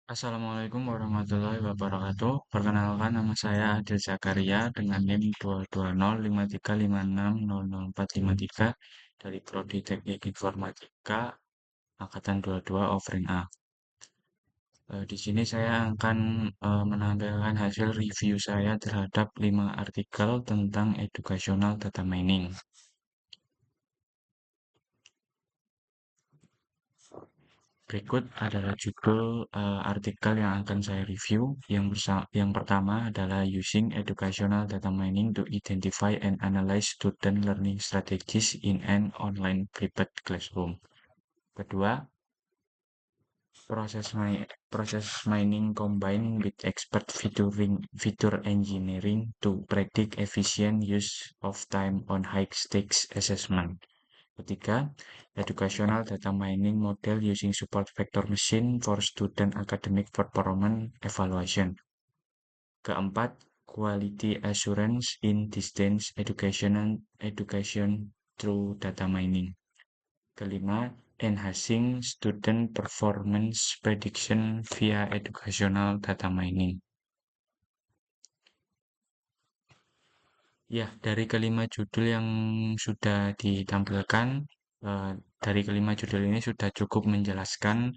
Assalamualaikum warahmatullahi wabarakatuh. Perkenalkan nama saya Adil Zakaria dengan NIM 22053560043 dari Prodi Teknik Informatika angkatan 22 offering A. Di sini saya akan menampilkan hasil review saya terhadap 5 artikel tentang educational data mining. Berikut adalah judul artikel yang akan saya review. Yang pertama adalah Using Educational Data Mining to Identify and Analyze Student Learning Strategies in an Online Flipped Classroom. Kedua, Process mining combined with expert feature engineering to predict efficient use of time on high-stakes assessment. Ketiga, educational data mining model using support vector machine for student academic performance evaluation. Keempat, quality assurance in distance education through data mining. Kelima, enhancing student performance prediction via educational data mining. Ya, dari kelima judul yang sudah ditampilkan, dari kelima judul ini sudah cukup menjelaskan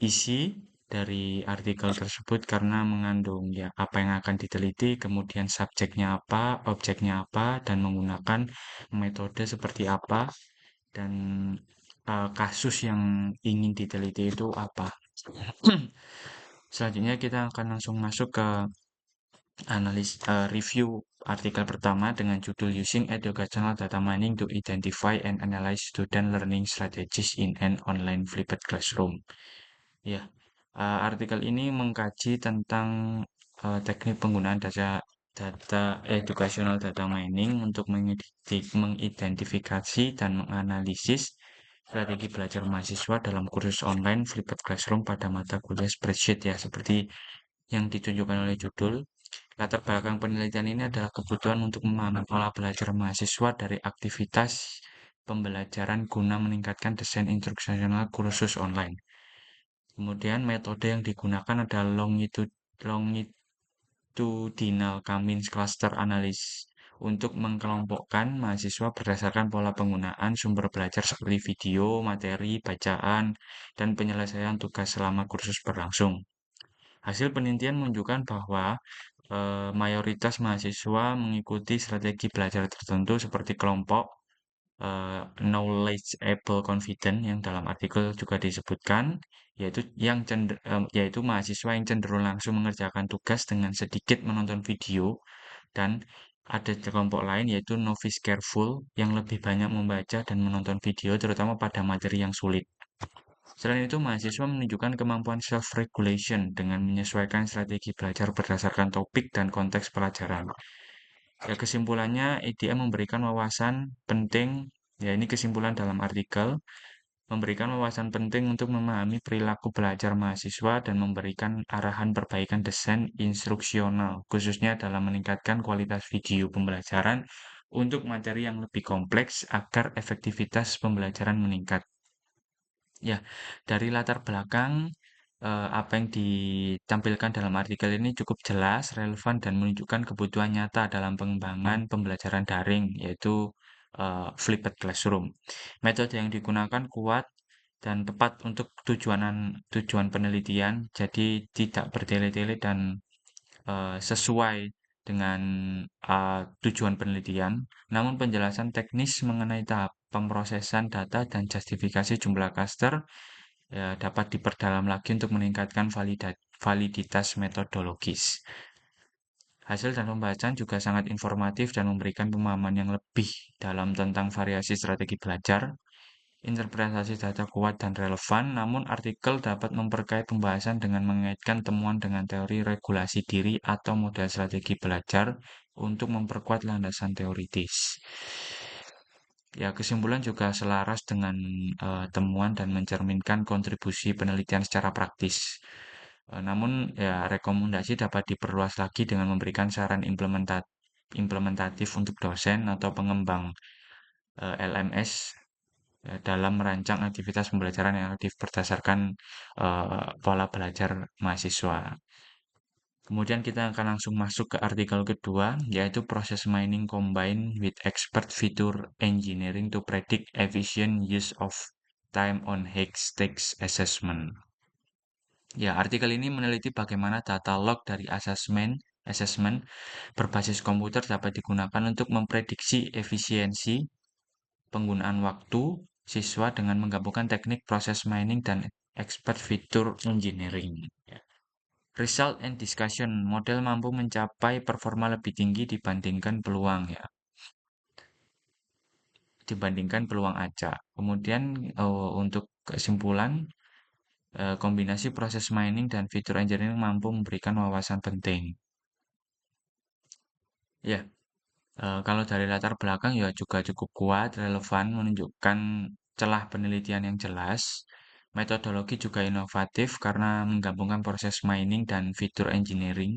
isi dari artikel tersebut karena mengandung ya apa yang akan diteliti, kemudian subjeknya apa, objeknya apa, dan menggunakan metode seperti apa, dan kasus yang ingin diteliti itu apa. Selanjutnya kita akan langsung masuk ke review artikel pertama dengan judul Using Educational Data Mining to Identify and Analyze Student Learning Strategies in an Online Flipped Classroom. Ya, artikel ini mengkaji tentang teknik penggunaan data educational data mining untuk mengidentifikasi dan menganalisis strategi belajar mahasiswa dalam kursus online Flipped Classroom pada mata kuliah spreadsheet ya, seperti yang ditunjukkan oleh judul. Latar belakang penelitian ini adalah kebutuhan untuk memahami pola belajar mahasiswa dari aktivitas pembelajaran guna meningkatkan desain instruksional kursus online. Kemudian metode yang digunakan adalah longitudinal Cummins Cluster Analysis untuk mengkelompokkan mahasiswa berdasarkan pola penggunaan sumber belajar seperti video, materi, bacaan, dan penyelesaian tugas selama kursus berlangsung. Hasil penelitian menunjukkan bahwa mayoritas mahasiswa mengikuti strategi belajar tertentu seperti kelompok knowledgeable confident yang dalam artikel juga disebutkan, yaitu mahasiswa yang cenderung langsung mengerjakan tugas dengan sedikit menonton video, dan ada kelompok lain yaitu novice careful yang lebih banyak membaca dan menonton video terutama pada materi yang sulit. Selain itu, mahasiswa menunjukkan kemampuan self-regulation dengan menyesuaikan strategi belajar berdasarkan topik dan konteks pelajaran. Ya, kesimpulannya, EDM memberikan wawasan penting, ya ini kesimpulan dalam artikel, memberikan wawasan penting untuk memahami perilaku belajar mahasiswa dan memberikan arahan perbaikan desain instruksional, khususnya dalam meningkatkan kualitas video pembelajaran untuk materi yang lebih kompleks agar efektivitas pembelajaran meningkat. Ya, dari latar belakang apa yang ditampilkan dalam artikel ini cukup jelas, relevan, dan menunjukkan kebutuhan nyata dalam pengembangan pembelajaran daring, yaitu flipped classroom. Metode yang digunakan kuat dan tepat untuk tujuan penelitian, jadi tidak bertele-tele dan sesuai dengan tujuan penelitian. Namun penjelasan teknis mengenai tahap pemrosesan data dan justifikasi jumlah cluster ya, dapat diperdalam lagi untuk meningkatkan validitas metodologis. Hasil dan pembacaan juga sangat informatif dan memberikan pemahaman yang lebih dalam tentang variasi strategi belajar. Interpretasi data kuat dan relevan, namun artikel dapat memperkaya pembahasan dengan mengaitkan temuan dengan teori regulasi diri atau model strategi belajar untuk memperkuat landasan teoritis. Ya, kesimpulan juga selaras dengan temuan dan mencerminkan kontribusi penelitian secara praktis. Namun, ya rekomendasi dapat diperluas lagi dengan memberikan saran implementatif untuk dosen atau pengembang LMS dalam merancang aktivitas pembelajaran yang aktif berdasarkan pola belajar mahasiswa. Kemudian kita akan langsung masuk ke artikel kedua, yaitu Process Mining Combined with Expert Feature Engineering to Predict Efficient Use of Time on High-Stakes Assessment. Ya, artikel ini meneliti bagaimana data log dari asesmen berbasis komputer dapat digunakan untuk memprediksi efisiensi penggunaan waktu siswa dengan menggabungkan teknik proses mining dan expert feature engineering. Ya. Result and discussion, model mampu mencapai performa lebih tinggi dibandingkan peluang acak. Kemudian untuk kesimpulan, kombinasi proses mining dan feature engineering mampu memberikan wawasan penting. Ya, kalau dari latar belakang ya juga cukup kuat, relevan, menunjukkan celah penelitian yang jelas. Metodologi juga inovatif karena menggabungkan proses mining dan fitur engineering.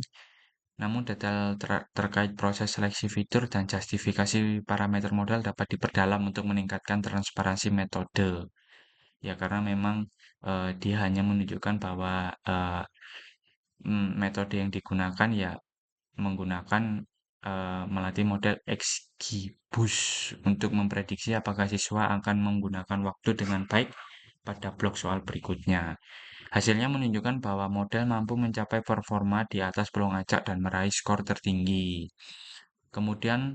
Namun detail terkait proses seleksi fitur dan justifikasi parameter modal dapat diperdalam untuk meningkatkan transparansi metode. Ya karena memang dia hanya menunjukkan bahwa metode yang digunakan ya menggunakan melatih model XGBoost untuk memprediksi apakah siswa akan menggunakan waktu dengan baik pada blok soal berikutnya. Hasilnya menunjukkan bahwa model mampu mencapai performa di atas peluang acak dan meraih skor tertinggi. Kemudian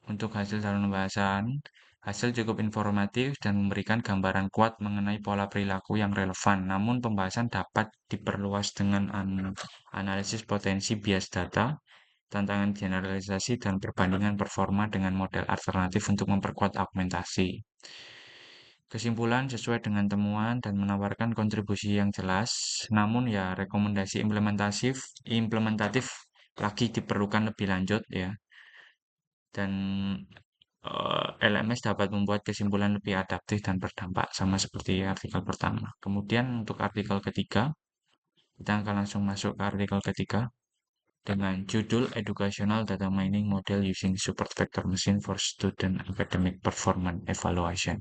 untuk hasil dalam pembahasan, hasil cukup informatif dan memberikan gambaran kuat mengenai pola perilaku yang relevan. Namun pembahasan dapat diperluas dengan analisis potensi bias data, tantangan generalisasi, dan perbandingan performa dengan model alternatif untuk memperkuat argumentasi. Kesimpulan sesuai dengan temuan dan menawarkan kontribusi yang jelas, namun ya rekomendasi implementatif lagi diperlukan lebih lanjut ya. Dan LMS dapat membuat kesimpulan lebih adaptif dan berdampak sama seperti artikel pertama. Kemudian untuk artikel ketiga, kita akan langsung masuk ke artikel ketiga dengan judul Educational Data Mining Model Using Support Vector Machine for Student Academic Performance Evaluation.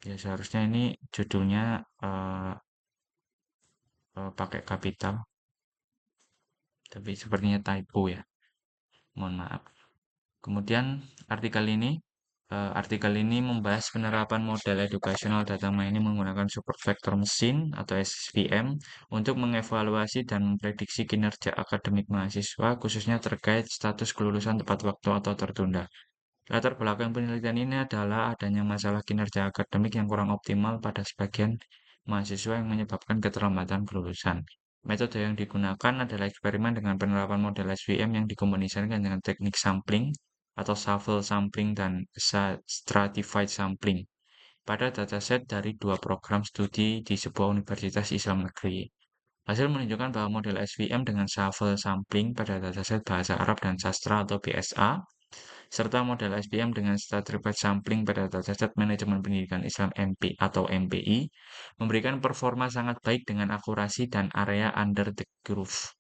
Ya seharusnya ini judulnya pakai kapital, tapi sepertinya typo ya. Mohon maaf. Kemudian artikel ini membahas penerapan model educational data mining menggunakan support vector machine atau SVM untuk mengevaluasi dan memprediksi kinerja akademik mahasiswa khususnya terkait status kelulusan tepat waktu atau tertunda. Latar belakang penelitian ini adalah adanya masalah kinerja akademik yang kurang optimal pada sebagian mahasiswa yang menyebabkan keterlambatan kelulusan. Metode yang digunakan adalah eksperimen dengan penerapan model SVM yang dikombinasikan dengan teknik sampling atau shuffle sampling dan stratified sampling pada dataset dari dua program studi di sebuah universitas Islam negeri. Hasil menunjukkan bahwa model SVM dengan shuffle sampling pada dataset bahasa Arab dan sastra atau BSA serta model SPM dengan stratified sampling pada dataset manajemen pendidikan Islam MP atau MPI memberikan performa sangat baik dengan akurasi dan area under the curve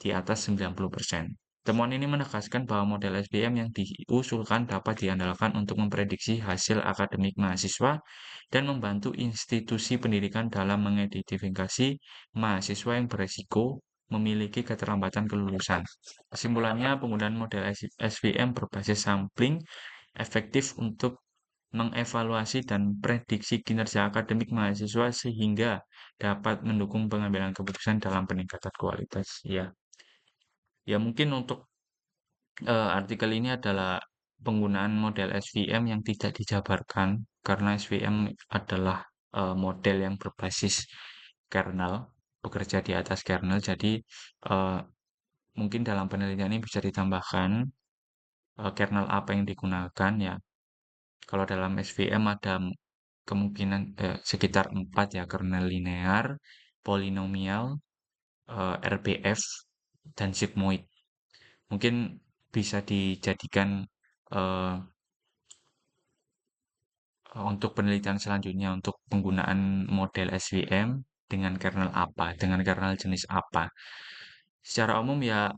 di atas 90%. Temuan ini menegaskan bahwa model SPM yang diusulkan dapat diandalkan untuk memprediksi hasil akademik mahasiswa dan membantu institusi pendidikan dalam mengidentifikasi mahasiswa yang beresiko memiliki keterlambatan kelulusan. Kesimpulannya, penggunaan model SVM berbasis sampling efektif untuk mengevaluasi dan prediksi kinerja akademik mahasiswa sehingga dapat mendukung pengambilan keputusan dalam peningkatan kualitas. Ya mungkin untuk artikel ini adalah penggunaan model SVM yang tidak dijabarkan karena SVM adalah model yang berbasis kernel, bekerja di atas kernel. Jadi eh, mungkin dalam penelitian ini bisa ditambahkan kernel apa yang digunakan ya. Kalau dalam SVM ada kemungkinan sekitar 4 ya, kernel linear, polinomial, RBF, dan sigmoid. Mungkin bisa dijadikan eh, untuk penelitian selanjutnya untuk penggunaan model SVM dengan kernel apa, dengan kernel jenis apa. Secara umum ya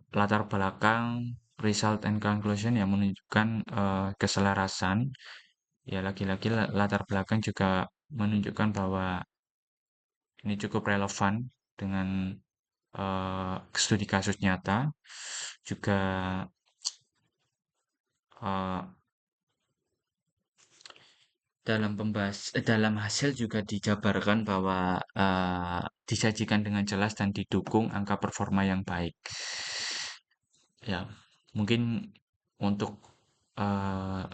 latar belakang result and conclusion yang menunjukkan keselarasan. Ya, lagi-lagi latar belakang juga menunjukkan bahwa ini cukup relevan dengan studi kasus nyata. Juga eh, dalam hasil juga dijabarkan bahwa disajikan dengan jelas dan didukung angka performa yang baik. Ya, mungkin untuk eh,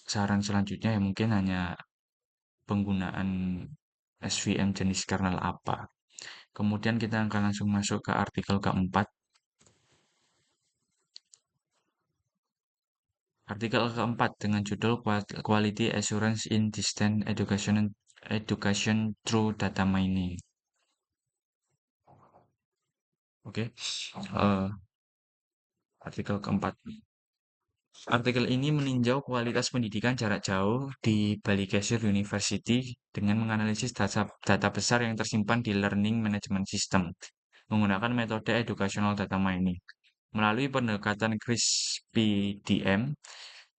saran selanjutnya ya mungkin hanya penggunaan SVM jenis kernel apa. Kemudian kita akan langsung masuk ke artikel keempat. Artikel keempat dengan judul Quality Assurance in Distance Education Through Data Mining. Oke, artikel keempat. Artikel ini meninjau kualitas pendidikan jarak jauh di Bali Gesir University dengan menganalisis data besar yang tersimpan di Learning Management System menggunakan metode Educational Data Mining. Melalui pendekatan CRISP-DM,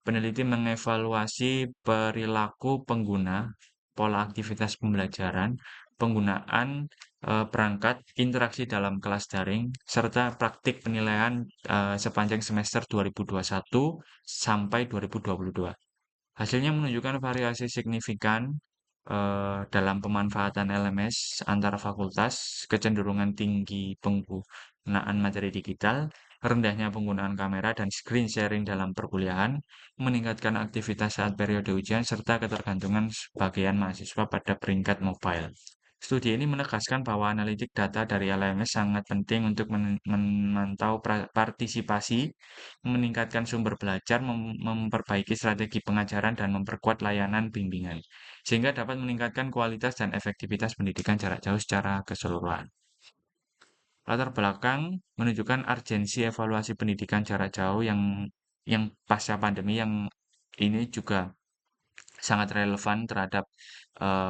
peneliti mengevaluasi perilaku pengguna, pola aktivitas pembelajaran, penggunaan perangkat, interaksi dalam kelas daring, serta praktik penilaian sepanjang semester 2021 sampai 2022. Hasilnya menunjukkan variasi signifikan dalam pemanfaatan LMS antara fakultas, kecenderungan tinggi penggunaan materi digital, rendahnya penggunaan kamera dan screen sharing dalam perkuliahan, meningkatkan aktivitas saat periode ujian, serta ketergantungan sebagian mahasiswa pada peringkat mobile. Studi ini menegaskan bahwa analitik data dari LMS sangat penting untuk memantau partisipasi, meningkatkan sumber belajar, memperbaiki strategi pengajaran, dan memperkuat layanan bimbingan, sehingga dapat meningkatkan kualitas dan efektivitas pendidikan jarak jauh secara keseluruhan. Latar belakang menunjukkan urgensi evaluasi pendidikan jarak jauh yang pasca pandemi yang ini juga sangat relevan terhadap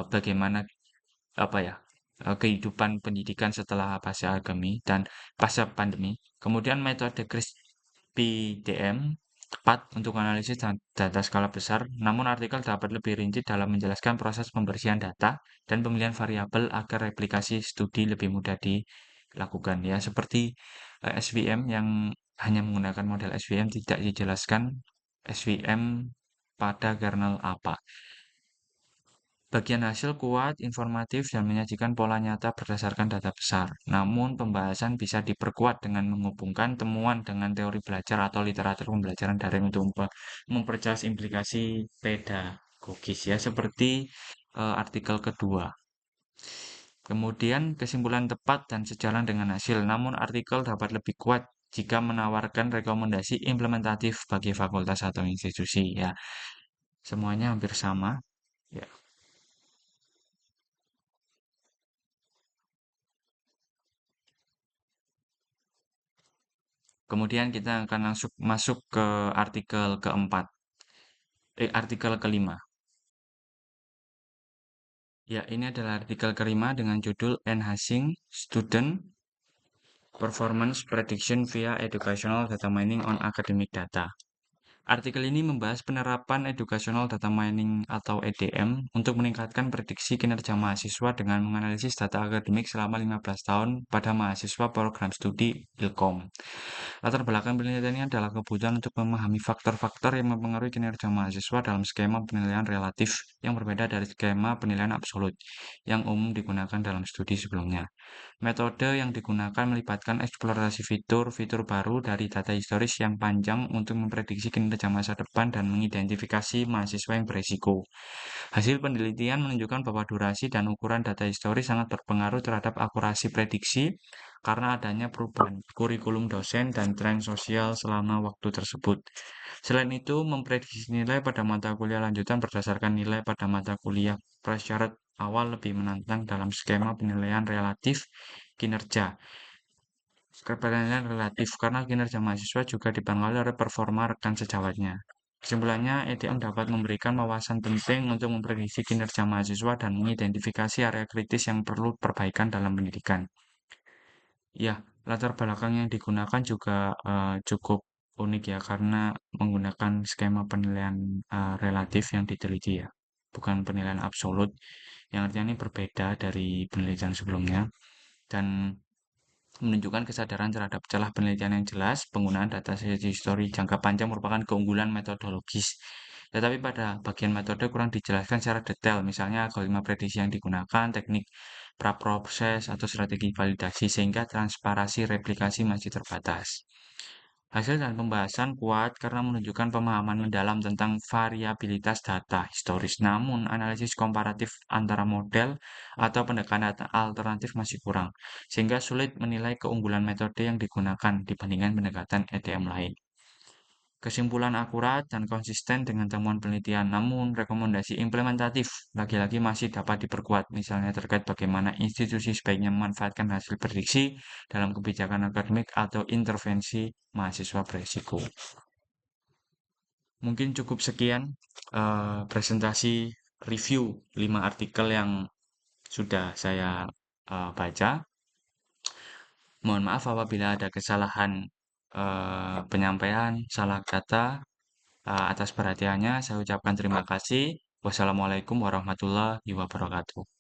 bagaimana apa ya kehidupan pendidikan setelah pasca pandemi. Kemudian metode CRISP-DM tepat untuk analisis data skala besar, namun artikel dapat lebih rinci dalam menjelaskan proses pembersihan data dan pemilihan variabel agar replikasi studi lebih mudah dilakukan. Ya, seperti SVM yang hanya menggunakan model SVM tidak dijelaskan SVM pada kernel apa. Bagian hasil kuat, informatif, dan menyajikan pola nyata berdasarkan data besar. Namun, pembahasan bisa diperkuat dengan menghubungkan temuan dengan teori belajar atau literatur pembelajaran daring untuk memperjelas implikasi pedagogis ya, seperti artikel kedua. Kemudian, kesimpulan tepat dan sejalan dengan hasil. Namun, artikel dapat lebih kuat jika menawarkan rekomendasi implementatif bagi fakultas atau institusi ya. Semuanya hampir sama. Ya. Kemudian kita akan langsung masuk ke artikel keempat, artikel kelima. Ya, ini adalah artikel kelima dengan judul Enhancing Student Performance Prediction via Educational Data Mining on Academic Data. Artikel ini membahas penerapan Educational Data Mining atau EDM untuk meningkatkan prediksi kinerja mahasiswa dengan menganalisis data akademik selama 15 tahun pada mahasiswa program studi Ilkom. Latar belakang penelitiannya adalah kebutuhan untuk memahami faktor-faktor yang mempengaruhi kinerja mahasiswa dalam skema penilaian relatif yang berbeda dari skema penilaian absolut yang umum digunakan dalam studi sebelumnya. Metode yang digunakan melibatkan eksplorasi fitur-fitur baru dari data historis yang panjang untuk memprediksi kinerja masa depan dan mengidentifikasi mahasiswa yang berisiko. Hasil penelitian menunjukkan bahwa durasi dan ukuran data historis sangat berpengaruh terhadap akurasi prediksi karena adanya perubahan kurikulum dosen dan tren sosial selama waktu tersebut. Selain itu, memprediksi nilai pada mata kuliah lanjutan berdasarkan nilai pada mata kuliah prasyarat awal lebih menantang dalam skema penilaian relatif kinerja. Penilaian relatif karena kinerja mahasiswa juga dipengaruhi oleh performa rekan sejawatnya. Kesimpulannya, EDM dapat memberikan wawasan penting untuk memprediksi kinerja mahasiswa dan mengidentifikasi area kritis yang perlu perbaikan dalam pendidikan. Ya, latar belakang yang digunakan juga cukup unik ya karena menggunakan skema penilaian relatif yang diteliti ya, bukan penilaian absolut, yang artinya ini berbeda dari penelitian sebelumnya dan menunjukkan kesadaran terhadap celah penelitian yang jelas. Penggunaan data history jangka panjang merupakan keunggulan metodologis. Tetapi pada bagian metode kurang dijelaskan secara detail, misalnya algoritma prediksi yang digunakan, teknik praproses, atau strategi validasi, sehingga transparansi replikasi masih terbatas. Hasil dan pembahasan kuat karena menunjukkan pemahaman mendalam tentang variabilitas data historis. Namun, analisis komparatif antara model atau pendekatan alternatif masih kurang, sehingga sulit menilai keunggulan metode yang digunakan dibandingkan pendekatan EDM lain. Kesimpulan akurat dan konsisten dengan temuan penelitian, namun rekomendasi implementatif lagi-lagi masih dapat diperkuat, misalnya terkait bagaimana institusi sebaiknya memanfaatkan hasil prediksi dalam kebijakan akademik atau intervensi mahasiswa beresiko. Mungkin cukup sekian presentasi review 5 artikel yang sudah saya baca. Mohon maaf apabila ada kesalahan penyampaian, salah kata. Atas perhatiannya saya ucapkan terima kasih. Wassalamualaikum warahmatullahi wabarakatuh.